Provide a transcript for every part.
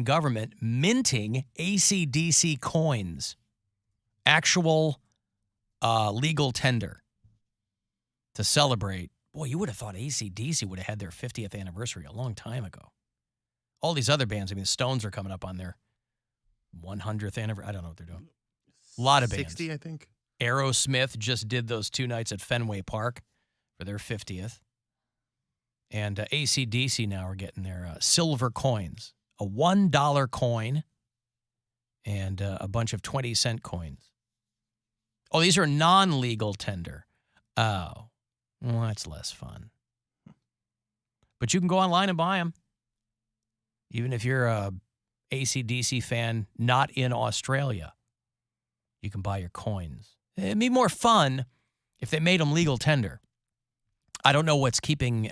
government minting AC/DC coins, actual legal tender to celebrate. Boy, you would have thought AC/DC would have had their 50th anniversary a long time ago. All these other bands, I mean, the Stones are coming up on their 100th anniversary. I don't know what they're doing. A lot of bands. 60, I think. Aerosmith just did those 2 nights at Fenway Park for their 50th. And AC/DC now are getting their silver coins. A $1 coin and a bunch of 20-cent coins. Oh, these are non-legal tender. Oh, well, that's less fun. But you can go online and buy them. Even if you're a AC/DC fan not in Australia, you can buy your coins. It'd be more fun if they made them legal tender. I don't know what's keeping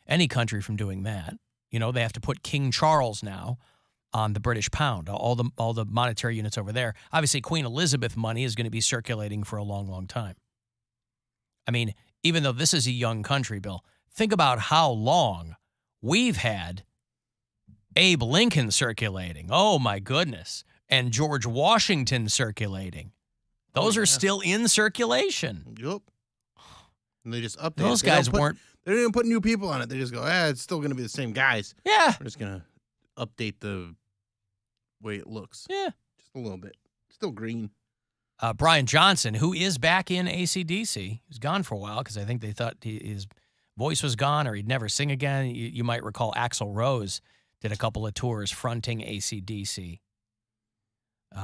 any country from doing that. You know, they have to put King Charles now on the British pound, all the monetary units over there. Obviously, Queen Elizabeth money is going to be circulating for a long, long time. I mean, even though this is a young country, Bill, think about how long we've had Abe Lincoln circulating. Oh, my goodness. And George Washington circulating. Those are still in circulation. Yep. And they just update Those guys weren't. They didn't even put new people on it. They just go, it's still going to be the same guys. Yeah. We're just going to update the way it looks. Yeah. Just a little bit. Still green. Brian Johnson, who is back in AC/DC, he's gone for a while because I think they thought his voice was gone or he'd never sing again. You might recall Axl Rose did a couple of tours fronting AC/DC.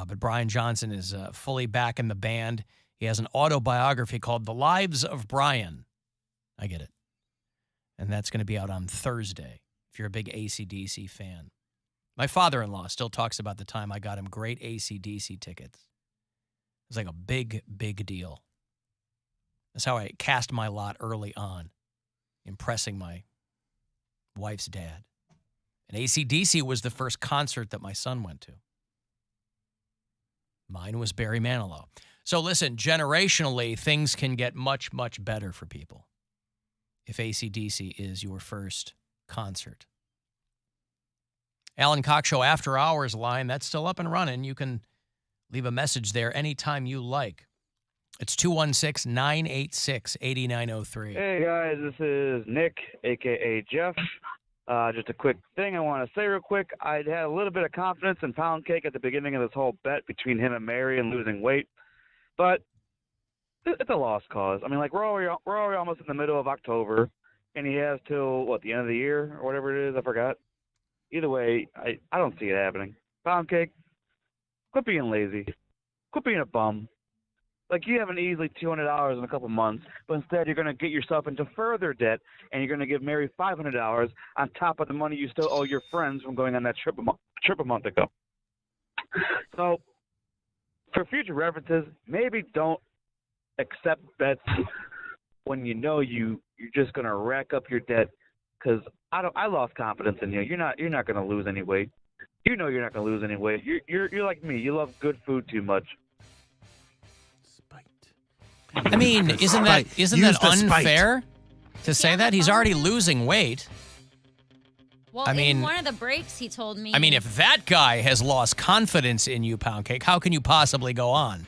But Brian Johnson is fully back in the band. He has an autobiography called The Lives of Brian. I get it. And that's going to be out on Thursday if you're a big AC/DC fan. My father-in-law still talks about the time I got him great AC/DC tickets. It was like a big, big deal. That's how I cast my lot early on, impressing my wife's dad. And AC/DC was the first concert that my son went to. Mine was Barry Manilow. So listen, generationally, things can get much, much better for people if AC/DC is your first concert. Alan Cox Show After Hours line, that's still up and running. You can leave a message there anytime you like. It's 216-986-8903. Hey, guys, this is Nick, a.k.a. Jeff. Just a quick thing I want to say real quick. I'd had a little bit of confidence in Poundcake at the beginning of this whole bet between him and Mary and losing weight. But it's a lost cause. I mean, like, we're already almost in the middle of October, and he has till, the end of the year or whatever it is? I forgot. Either way, I don't see it happening. Poundcake, quit being lazy. Quit being a bum. Like, you have an easily $200 in a couple months, but instead you're going to get yourself into further debt, and you're going to give Mary $500 on top of the money you still owe your friends from going on that trip a month ago. So, for future references, maybe don't accept bets when you know you're just going to rack up your debt, because I lost confidence in you. You're not going to lose any weight. You know you're not going to lose any weight. You're like me. You love good food too much. I mean, isn't that unfair to say that? He's already losing weight. Well, in one of the breaks, he told me. I mean, if that guy has lost confidence in you, Poundcake, how can you possibly go on?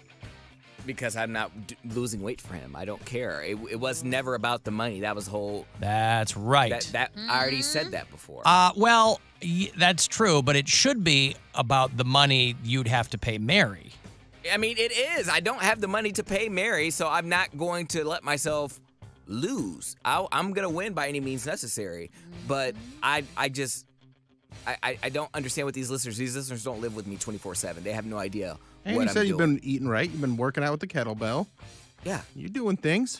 Because I'm not losing weight for him. I don't care. It was never about the money. That was the whole. That's right. I already said that before. Well, that's true, but it should be about the money you'd have to pay Mary. I mean, it is. I don't have the money to pay Mary, so I'm not going to let myself lose. I'm going to win by any means necessary. But I don't understand what these listeners don't live with me 24/7. They have no idea and what you I'm said doing. You've been eating right. You've been working out with the kettlebell. Yeah. You're doing things.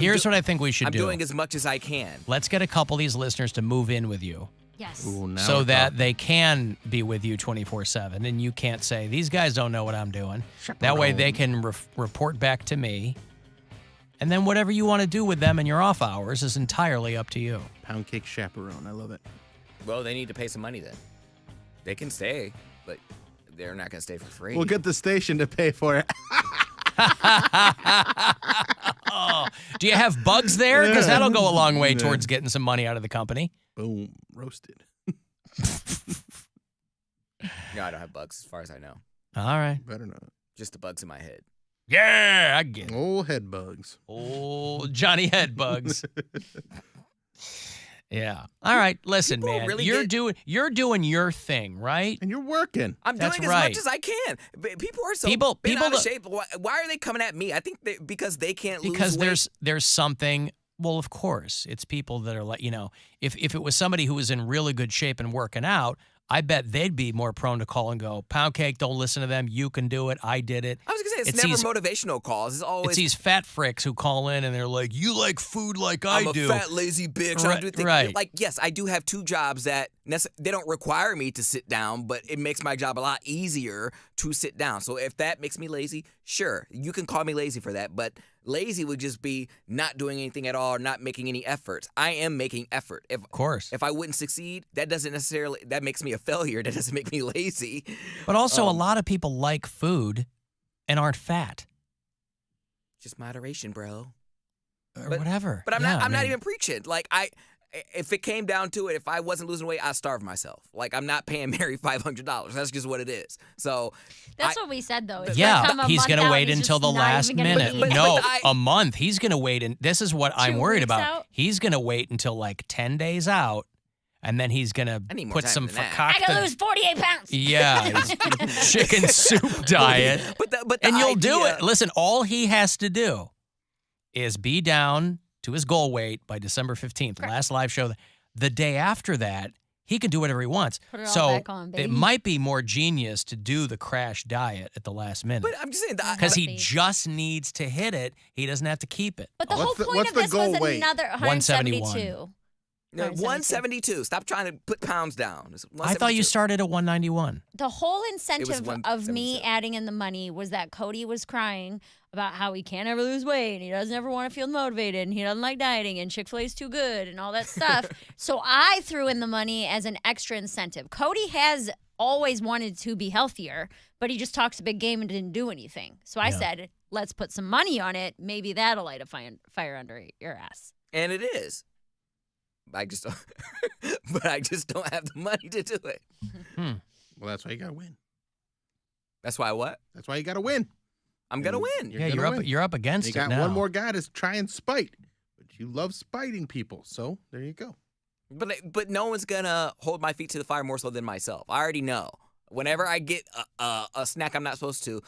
Here's what I think we should do. I'm doing as much as I can. Let's get a couple of these listeners to move in with you. Yes. Ooh, so that they can be with you 24/7, and you can't say, these guys don't know what I'm doing. That way they can report back to me, and then whatever you want to do with them in your off hours is entirely up to you. Poundcake chaperone. I love it. Well, they need to pay some money then. They can stay, but they're not going to stay for free. We'll get the station to pay for it. Oh, do you have bugs there? Because that'll go a long way towards getting some money out of the company. Boom. Roasted. No, I don't have bugs as far as I know. All right. Better not. Just the bugs in my head. Yeah, I get it. Old head bugs. Old Johnny Head Bugs. Yeah. All right. Listen, People man. really You're doing your thing, right? And you're working. I'm That's doing as right. much as I can. People are so People out of that- shape. Why are they coming at me? I think because they can't Because lose weight. there's something. Well, of course, it's people that are like, if it was somebody who was in really good shape and working out, I bet they'd be more prone to call and go, Poundcake, don't listen to them. You can do it. I did it. I was going to say, it's never motivational calls. It's always... It's these fat fricks who call in and they're like, you like food like I do. I'm a fat, lazy bitch. Right, I do things. right. Like, yes, I do have 2 jobs that they don't require me to sit down, but it makes my job a lot easier to sit down. So if that makes me lazy, sure, you can call me lazy for that. But lazy would just be not doing anything at all, or not making any efforts. I am making effort. Of course. If I wouldn't succeed, that makes me a failure. That doesn't make me lazy. But also, a lot of people like food and aren't fat. Just moderation, bro. Or whatever. But I'm not even preaching. Like, if it came down to it, if I wasn't losing weight, I'd starve myself. Like, I'm not paying Mary $500. That's just what it is. So That's what we said, though. It's Yeah, like come a he's month going to out, wait he's until just the not last even gonna minute. eat. No, a month. He's going to wait. And this is what I'm 2 worried weeks about. out? He's going to wait until like 10 days out, and then he's going to need more put time some than that. I gotta fakakta. lose 48 pounds. Yeah, chicken soup diet. But the And you'll do idea- it. Listen, all he has to do is be down to his goal weight by December 15th, last live show. The day after that, he can do whatever he wants. Put it all So back on, baby. it might be more genius to do the crash diet at the last minute. But I'm just saying, Because he Healthy. just needs to hit it. He doesn't have to keep it. But the whole point what's of the this goal was weight? another 172. 172. Stop trying to put pounds down. It's I thought you 172. started at 191. The whole incentive of 177. me adding in the money was that Cody was crying about how he can't ever lose weight and he doesn't ever want to feel motivated and he doesn't like dieting and Chick-fil-A is too good and all that stuff. So I threw in the money as an extra incentive. Cody has always wanted to be healthier, but he just talks a big game and didn't do anything. So I said, let's put some money on it. Maybe that'll light a fire under your ass. And it is. I just don't, but I just don't have the money to do it. Well, that's why you got to win. That's why what? That's why you got to win. I'm gonna win. You're up against You it got now. one more guy to try and spite. But you love spiting people, so there you go. But no one's gonna hold my feet to the fire more so than myself. I already know. Whenever I get a snack I'm not supposed to,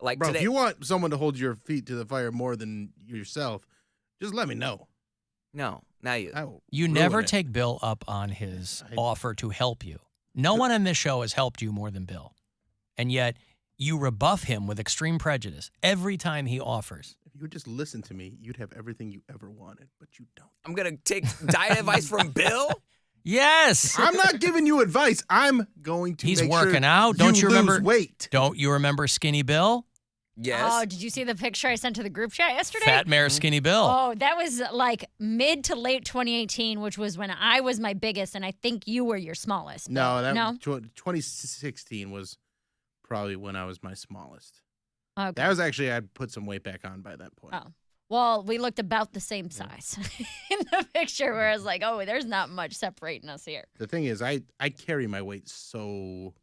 like Bro, today. if you want someone to hold your feet to the fire more than yourself, just let me know. No, not you. I will You ruin never it. take Bill up on his offer to help you. No one on this show has helped you more than Bill. And yet you rebuff him with extreme prejudice every time he offers. If you would just listen to me, you'd have everything you ever wanted, but you don't. I'm gonna take diet advice from Bill. Yes. I'm not giving you advice. I'm going to He's make working sure out. Don't you lose remember? weight. Don't you remember Skinny Bill? Yes. Oh, did you see the picture I sent to the group chat yesterday? Fat Mare Skinny Bill. Oh, that was like mid to late 2018, which was when I was my biggest, and I think you were your smallest. No, that no. 2016 was probably when I was my smallest. Okay. That was actually, I'd put some weight back on by that point. Oh. Well, we looked about the same size in the picture, where I was like, oh, there's not much separating us here. The thing is, I carry my weight so,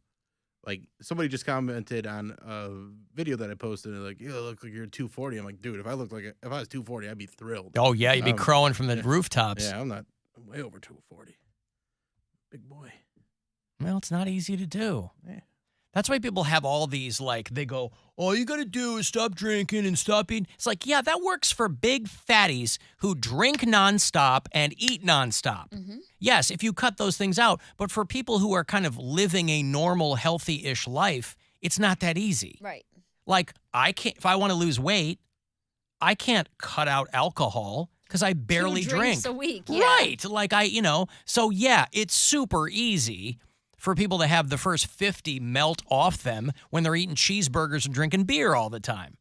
like, somebody just commented on a video that I posted, and like, you look like you're 240. I'm like, dude, if I was 240, I'd be thrilled. Oh, yeah, you'd be Um, crowing from the yeah. rooftops. Yeah, I'm way over 240. Big boy. Well, it's not easy to do. Yeah. That's why people have all these, like, they go, all you got to do is stop drinking and stop eating. It's like, yeah, that works for big fatties who drink nonstop and eat nonstop. Mm-hmm. Yes, if you cut those things out. But for people who are kind of living a normal, healthy-ish life, it's not that easy. Right. Like, I can't, if I want to lose weight, I can't cut out alcohol because I barely 2 drink. drinks a week. Yeah. Right. Like, so yeah, it's super easy for people to have the first 50 melt off them when they're eating cheeseburgers and drinking beer all the time.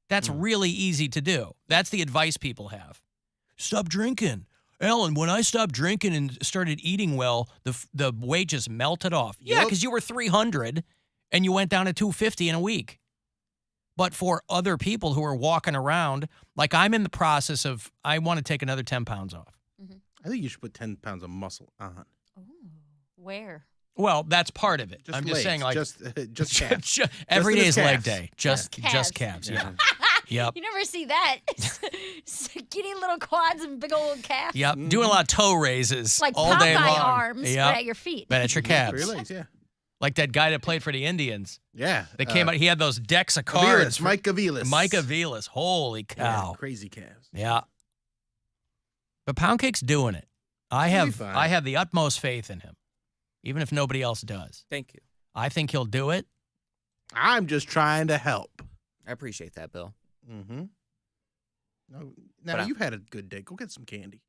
That's really easy to do. That's the advice people have. Stop drinking. Alan, when I stopped drinking and started eating well, the weight just melted off. Yeah, Yep. because you were 300 and you went down to 250 in a week. But for other people who are walking around, like I'm in the process of, I want to take another 10 pounds off. I think you should put 10 pounds of muscle on. Ooh, where? Well, that's part of it. Just I'm legs, just saying, like, just calves. every in day his is leg calves. day. Just calves. calves. Yeah. Yep. You never see that. Skinny little quads and big old calves. Yep. Doing a lot of toe raises Like all day Popeye long. arms, Yep. but at your feet. But at your For calves. your legs, yeah. Like that guy that played for the Indians. Yeah. They came out. He had those decks of cards. Aviles, Mike Aviles. Mike Aviles. Holy Yeah, cow. crazy calves. Yeah. But Poundcake's doing it. I He'll be have fine. I have the utmost faith in him, even if nobody else does. Thank you. I think he'll do it. I'm just trying to help. I appreciate that, Bill. Mm-hmm. No, But now I- you've had a good day. Go get some candy.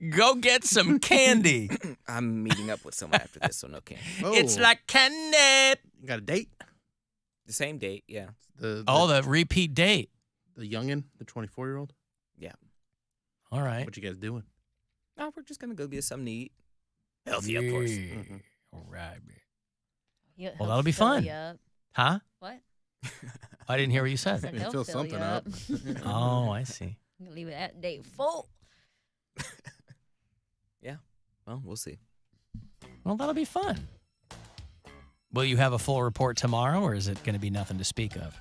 Go get some candy. I'm meeting up with someone after this, so no candy. Oh, It's like candy. you got a date? The same date, yeah. The The repeat date. the youngin, the 24-year-old. All right. What you guys doing? No, we're just gonna go get something to eat. Healthy, of course. Yeah. Mhm. All right. He'll Well, that'll be fill fun. you up. Huh? What? I didn't hear what you I said. said Yeah, he'll fill fill something you up. Oh, I see. I'm gonna leave it that date full. Well, we'll see. Well, that'll be fun. Will you have a full report tomorrow, or is it going to be nothing to speak of?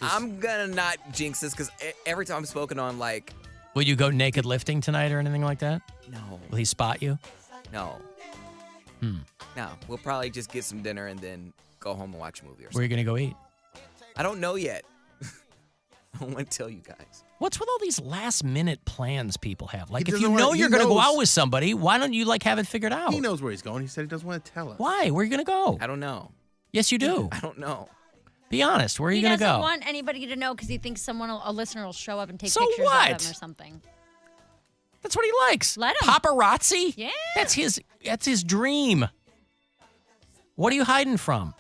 I'm gonna not jinx this because every time I'm spoken on, like, Will you go naked lifting tonight or anything like that? no, Will he spot you? no, Hmm. no. We'll probably just get some dinner and then go home and watch a movie or Where are something. you going to go eat? I don't know yet. I don't want to tell you guys. What's with all these last minute plans people have? Like, if doesn't you wanna- know he you're going to go knows. out with somebody, why don't you like have it figured out? He knows where he's going. He said he doesn't want to tell us. Why? Where are you going to go? I don't know. Yes, you do. I don't know. Be honest. Where are you He going to doesn't go? want anybody to know because he thinks a listener will show up and take So pictures what? of him or something. That's what he likes. Let him. Paparazzi? Yeah. That's his dream. What are you hiding from?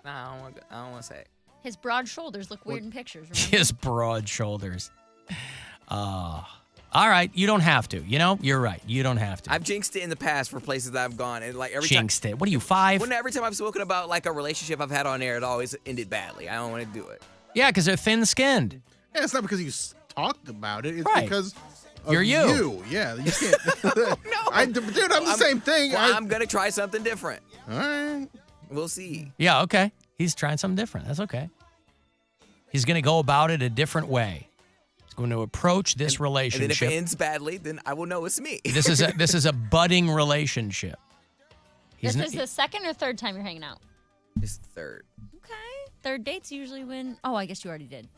No, I don't want to say it. His broad shoulders look weird in pictures. Remember? His broad shoulders. All right. You don't have to. You know, you're right. You don't have to. I've jinxed it in the past for places that I've gone, and like every jinxed it. What are you, 5? time, every time I've spoken about like a relationship I've had on air, it always ended badly. I don't want to do it. Yeah, because they're thin-skinned. Yeah, it's not because you talked about it. It's Right. because of You're you. Yeah, you can't. Dude, I'm the same thing. Well, I'm gonna try something different. All right. We'll see. Yeah, okay. He's trying something different. That's okay. He's going to go about it a different way. He's going to approach this And then if relationship. it ends badly, then I will know it's me. This is a budding relationship. This n- is the second or third time you're hanging out. It's third. Okay. Third dates usually when. Oh, I guess you already did.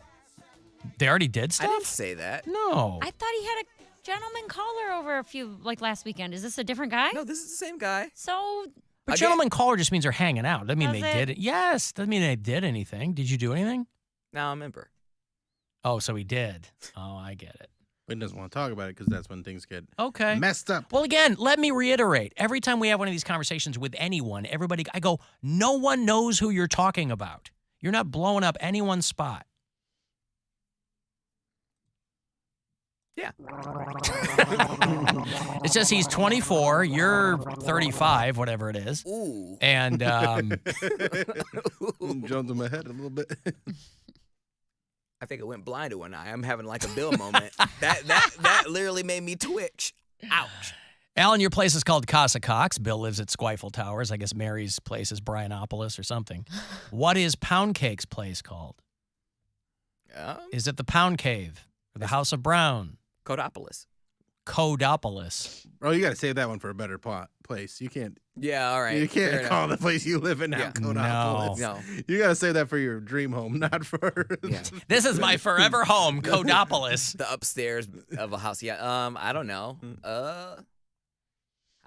They already did I stuff? didn't say that. No. I thought he had a gentleman caller over last weekend. Is this a different guy? No, this is the same guy. So But I gentleman caller just means they're hanging out. Doesn't mean Does they it? did it. Yes. Doesn't mean they did anything. Did you do anything? Now I remember. Oh, so he did. Oh, I get it. He doesn't want to talk about it because that's when things get Okay. messed up. Well, again, let me reiterate. Every time we have one of these conversations with anyone, I go, no one knows who you're talking about. You're not blowing up anyone's spot. Yeah. It says he's 24, you're 35, whatever it is. Ooh. And Jumped in my head a little bit. I think I went blind to one eye. I'm having like a Bill moment. That literally made me twitch. Ouch. Alan, your place is called Casa Cox. Bill lives at Squifle Towers. I guess Mary's place is Brianopolis or something. What is Poundcake's place called? Is it the Pound Cave or the House of Brown? Codopolis. Codopolis. Oh, you got to save that one for a better place. You can't. Yeah, all right. You fair can't enough. call the place you live in now Yeah. Codopolis. No. You got to save that for your dream home, not for. Yeah. This is my forever home, Codopolis. The upstairs of a house. Yeah. I don't know.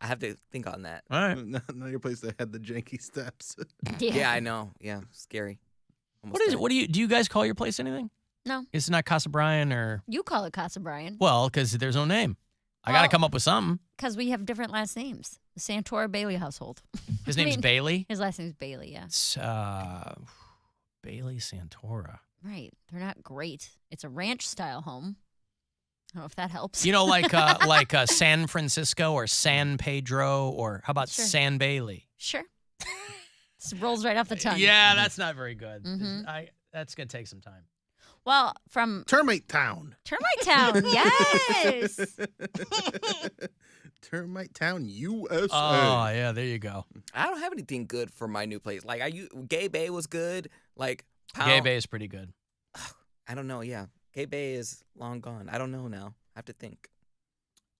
I have to think on that. All right. not your place that had the janky steps. Yeah, I know. Yeah, scary. What is it? What do you guys call your place anything? No. It's not Casa Brian or, You call it Casa Brian well, because there's no name. I got to Well- come up with something. because we have different last names. The Santora Bailey household. His I name's mean- Bailey. His last name's Bailey, yeah. It's, Bailey Santora. Right. They're not great. It's a ranch style home. I don't know if that helps. You know, like San Francisco or San Pedro or how about Sure. San Bailey? Sure. This rolls right off the tongue. Yeah, that's not very good. Mhm. That's going to take some time. Well, from Termite Town. Termite Town, yes. Termite Town, USA. Oh, yeah, there you go. I don't have anything good for my new place. Like Gay Bay was good. Like Gay Bay is pretty good. I don't know. Yeah, Gay Bay is long gone. I don't know now. I have to think.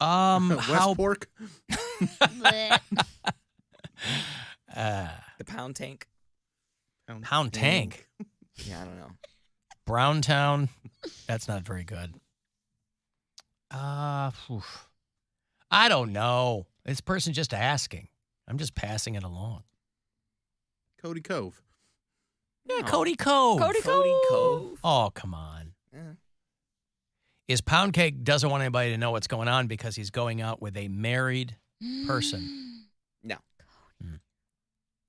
West Pork. Blech. The Pound Tank. Pound Tank. Yeah, I don't know. Browntown. That's not very good. Oof. I don't know. This person just asking. I'm just passing it along. Cody Cove. Yeah, Cody Cove. Cody Cove. Oh, come on. Yeah. Is Poundcake doesn't want anybody to know what's going on because he's going out with a married person. No.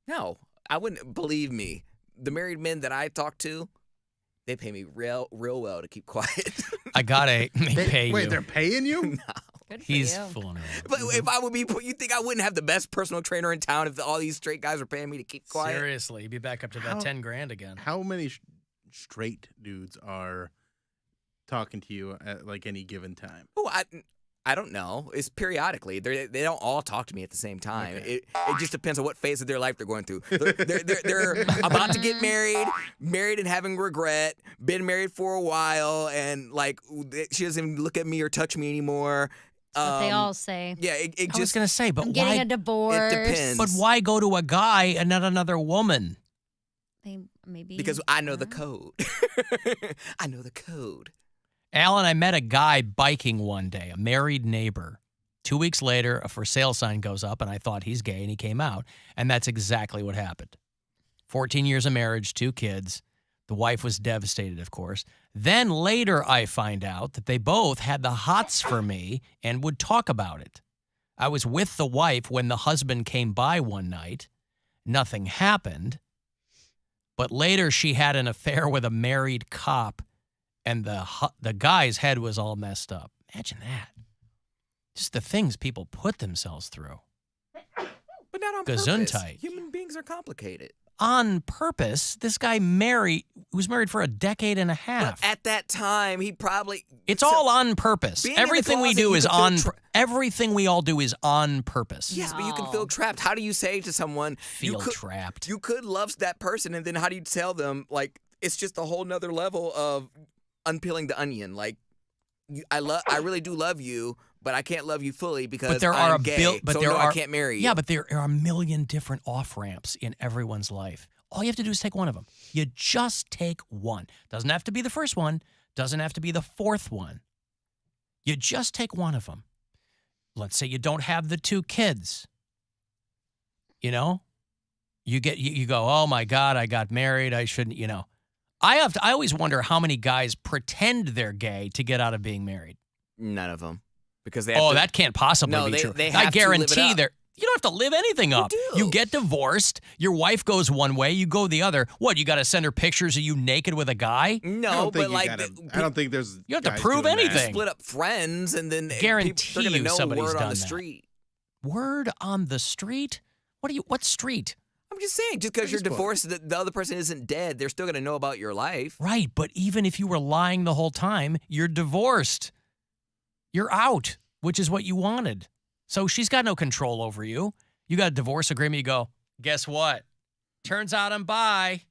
No, I wouldn't believe me. The married men that I talk to, they pay me real well to keep quiet. I gotta pay you. Wait, they're paying you? No. Good for He's you. fooling around. But if I would be, you think I wouldn't have the best personal trainer in town if all these straight guys were paying me to keep quiet? Seriously, you'd be back up to that How- 10 grand again. How many straight dudes are talking to you at like any given time? Oh, I don't know. It's periodically. They don't all talk to me at the same time. Okay. It just depends on what phase of their life they're going through. They're about to get married and having regret, been married for a while, and like she doesn't even look at me or touch me anymore. That's what they all say. Yeah, it I was just gonna say, but I'm getting why? a divorce. it depends. But why go to a guy and not another woman? They maybe because I know the code. I know the code. Alan, I met a guy biking one day, a married neighbor. 2 weeks later, a for sale sign goes up, and I thought he's gay, and he came out. And that's exactly what happened. 14 years of marriage, 2 kids. The wife was devastated, of course. Then later, I find out that they both had the hots for me and would talk about it. I was with the wife when the husband came by one night. Nothing happened. But later, she had an affair with a married cop. And the guy's head was all messed up. Imagine that. Just the things people put themselves through. But not on Gesundheit. purpose. Human beings are complicated. On purpose, this guy was married for a decade and a half. But at that time, he probably... It's all on purpose. being in the Everything we closet, do you is can feel on. Everything we all do is on purpose. Yes, but you can feel No. trapped. How do you say to someone... Feel trapped. You could love that person, and then how do you tell them, like, it's just a whole nother level of unpeeling the onion. Like, I really do love you, but I can't love you fully because I'm gay, I can't marry you. Yeah, but there are a million different off-ramps in everyone's life. All you have to do is take one of them. You just take one. Doesn't have to be the first one. Doesn't have to be the fourth one. You just take one of them. Let's say you don't have the 2 kids. You know? You go, oh my God, I got married. I shouldn't, you know. I always wonder how many guys pretend they're gay to get out of being married. None of them. Because they have to, that can't possibly No, be they- true. they I have to live it guarantee up. you don't have to live anything up. do. You get divorced. Your wife goes one way. You go the other. What? You got to send her pictures of you naked with a guy? No, but like... I don't think there's. You don't have to guys prove doing that. anything. split up friends, and then Guarantee they're gonna you know somebody's word done on the that. street. Word on the street? What street? I'm just saying, just because you're Facebook. divorced, the other person isn't dead, they're still going to know about your life. Right, but even if you were lying the whole time, you're divorced. You're out, which is what you wanted. So she's got no control over you. You got a divorce agreement. You go, guess what? Turns out I'm bi.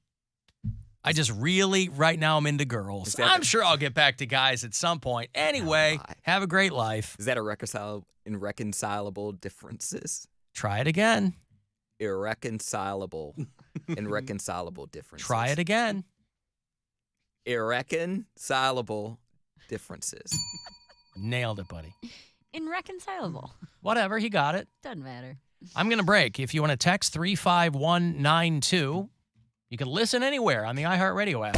I just really, right now, I'm into girls. Is that I'm the- sure I'll get back to guys at some point. Anyway, Oh, my. have a great life. Is that irreconcilable differences? Try it again. Irreconcilable differences. Try it again. Irreconcilable differences. Nailed it, buddy. Irreconcilable. Whatever, he got it. Doesn't matter. I'm going to break. If you want to text 35192, you can listen anywhere on the iHeartRadio app.